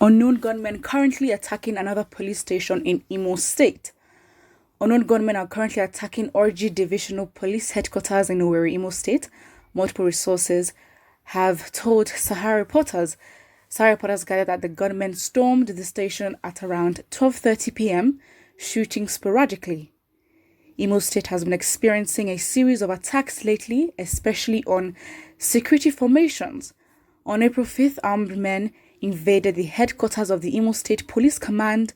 Unknown gunmen currently attacking another police station in Imo State. Unknown gunmen are currently attacking OWERRI Divisional Police Headquarters in OWERRI, Imo State. Multiple resources have told Sahara reporters. Sahara reporters gathered that the gunmen stormed the station at around 12:30 p.m., shooting sporadically. Imo State has been experiencing a series of attacks lately, especially on security formations. On April 5th, armed men invaded the headquarters of the Imo State Police Command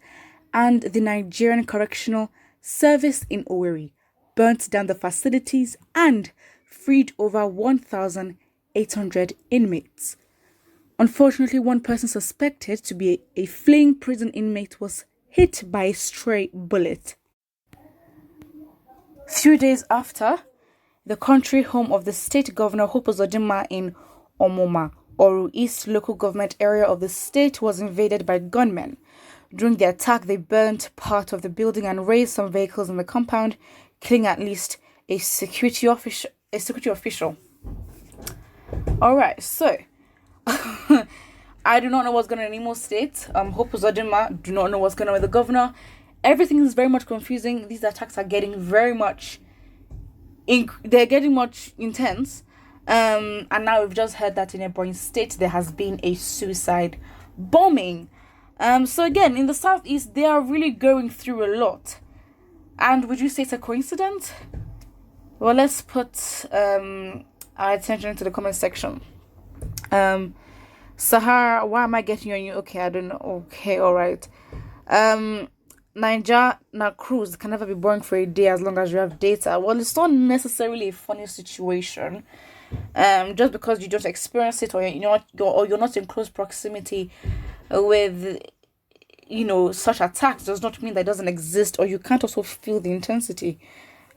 and the Nigerian Correctional Service in OWERRI, burnt down the facilities and freed over 1,800 inmates. Unfortunately, one person suspected to be a fleeing prison inmate was hit by a stray bullet. 3 days after, the country home of the state governor Hope Uzodinma in Omoma, Oru East local government area of the state, was invaded by gunmen. During the attack, they burnt part of the building and razed some vehicles in the compound, killing at least a security official. All right, so I do not know what's going on in Imo State. Hope Uzodinma do not know what's going on with the governor. Everything is very much confusing. These attacks are getting they're getting much intense. And now we've just heard that in Ebonyi State there has been a suicide bombing. So again, in the southeast, they are really going through a lot. And would you say it's a coincidence? Well, let's put our attention into the comment section. Sahara, why am I getting on you? Okay, I don't know. Okay, all right. Niger na cruise can never be boring for a day as long as you have data. Well, it's not necessarily a funny situation. Just because you don't experience it, or you're not in close proximity with such attacks, does not mean that it doesn't exist, or you can't also feel the intensity.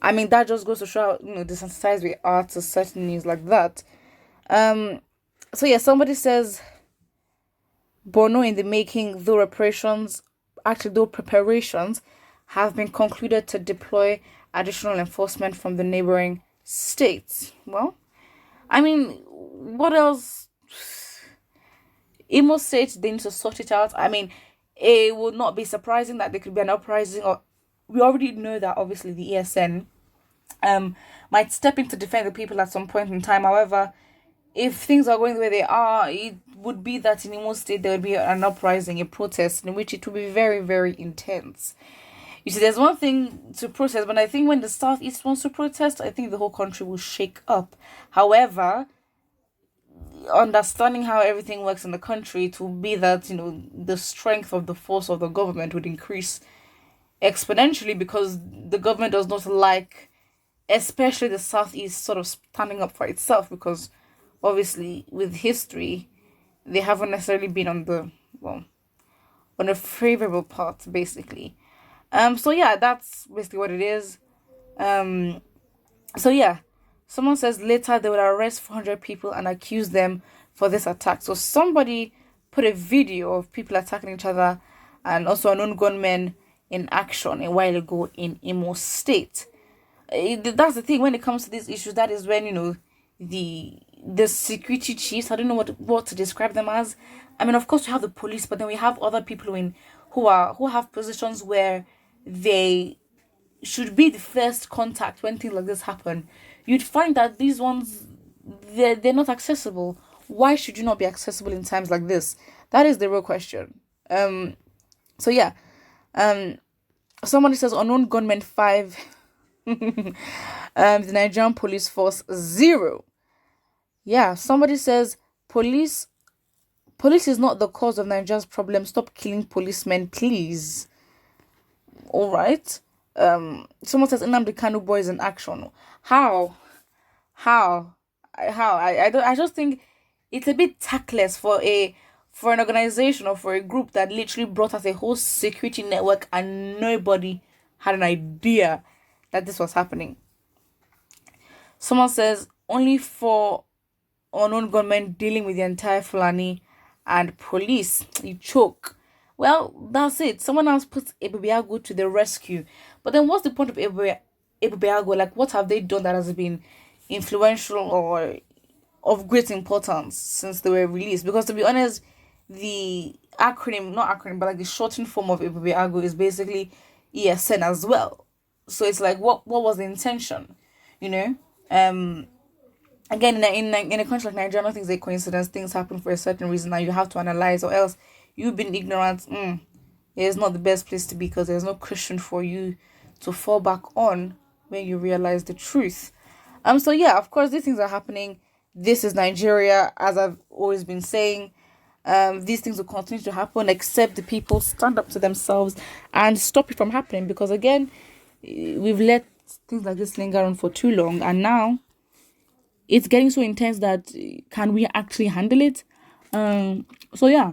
I mean, that just goes to show how desensitized we are to certain news like that. So yeah, somebody says Borno in the making, though preparations have been concluded to deploy additional enforcement from the neighboring states. Well, I mean, what else? Imo State, they need to sort it out. I mean, it would not be surprising that there could be an uprising, or we already know that obviously the ESN might step in to defend the people at some point in time. However, if things are going the way they are, it would be that in Imo State there would be an uprising, a protest, in which it would be very, very intense. You see, there's one thing to protest, but I think when the Southeast wants to protest, I think the whole country will shake up. However, understanding how everything works in the country, it will be that, the strength of the force of the government would increase exponentially, because the government does not like, especially the Southeast, sort of standing up for itself, because obviously with history, they haven't necessarily been on a favorable path, basically. So yeah, that's basically what it is. So yeah, someone says later they will arrest 400 people and accuse them for this attack. So somebody put a video of people attacking each other and also unknown gunmen in action a while ago in Imo State. That's the thing when it comes to these issues. That is when the security chiefs, I don't know what to describe them as. I mean, of course we have the police, but then we have other people who have positions where they should be the first contact when things like this happen. You'd find that these ones, they're not accessible. Why should you not be accessible in times like this? That is the real question. So yeah, somebody says unknown gunmen 5, the Nigerian police force 0. Yeah, somebody says police is not the cause of Nigeria's problem. Stop killing policemen, please. All right. Someone says Nnamdi Kanu boys in action. How? I just think it's a bit tactless for an organization or for a group that literally brought us a whole security network and nobody had an idea that this was happening. Someone says only for unknown gunmen dealing with the entire Fulani and police. You choke. Well, that's it. Someone else puts Ebubeago to the rescue. But then what's the point of Ebubeago? Like, what have they done that has been influential or of great importance since they were released? Because to be honest, the acronym, not acronym, but like the shortened form of Ibubiago is basically ESN as well. So it's like, what was the intention, you know? Again, in a country like Nigeria, nothing's a coincidence. Things happen for a certain reason, and you have to analyze, or else you've been ignorant. It's not the best place to be, because there's no cushion for you to fall back on when you realize the truth. So yeah, of course, these things are happening. This is Nigeria, as I've always been saying. These things will continue to happen, except the people stand up to themselves and stop it from happening. Because again, we've let things like this linger on for too long, and now it's getting so intense that can we actually handle it? So yeah,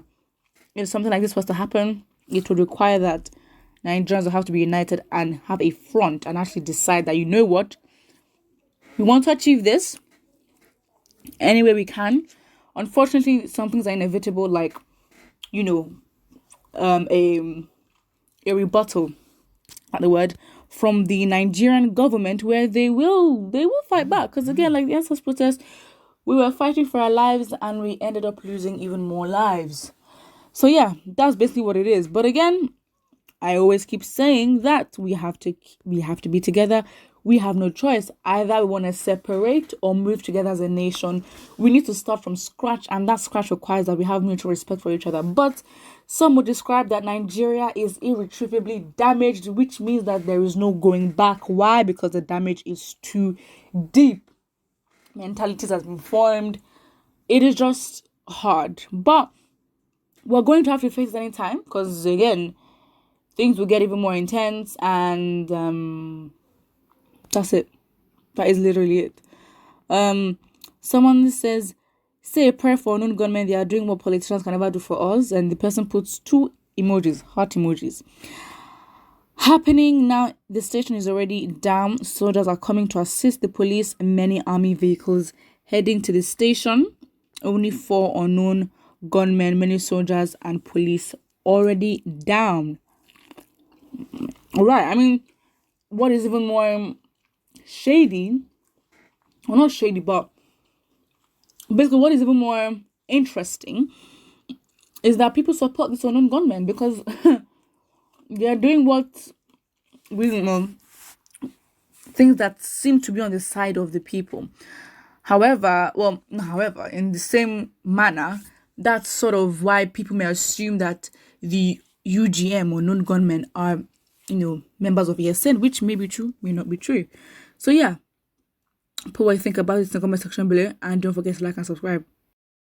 if something like this was to happen, it would require that Nigerians will have to be united and have a front and actually decide that, you know what, we want to achieve this any way we can. Unfortunately, some things are inevitable, like, you know, a rebuttal, at the word, from the Nigerian government, where they will fight back. Because again, like the NSAS protest, we were fighting for our lives and we ended up losing even more lives. So yeah, that's basically what it is. But again, I always keep saying that we have to be together. We have no choice. Either we want to separate or move together as a nation. We need to start from scratch, and that scratch requires that we have mutual respect for each other. But some would describe that Nigeria is irretrievably damaged, which means that there is no going back. Why? Because the damage is too deep. Mentalities has been formed. It is just hard. But we're going to have to face it anytime, because again, things will get even more intense, and that's it. That is literally it. Someone says, say a prayer for unknown gunmen. They are doing what politicians can never do for us. And the person puts 2 emojis, heart emojis. Happening now, the station is already down. Soldiers are coming to assist the police. Many army vehicles heading to the station. Only 4 unknown gunmen, many soldiers and police already down. Alright, I mean, what is even more shady, well, not shady, but basically what is even more interesting is that people support this unknown gunmen, because they are doing what we know, things that seem to be on the side of the people. However, in the same manner, that's sort of why people may assume that the UGM or known gunmen are, members of ESN, which may be true, may not be true. So yeah, put what you think about it in the comment section below, and don't forget to like and subscribe.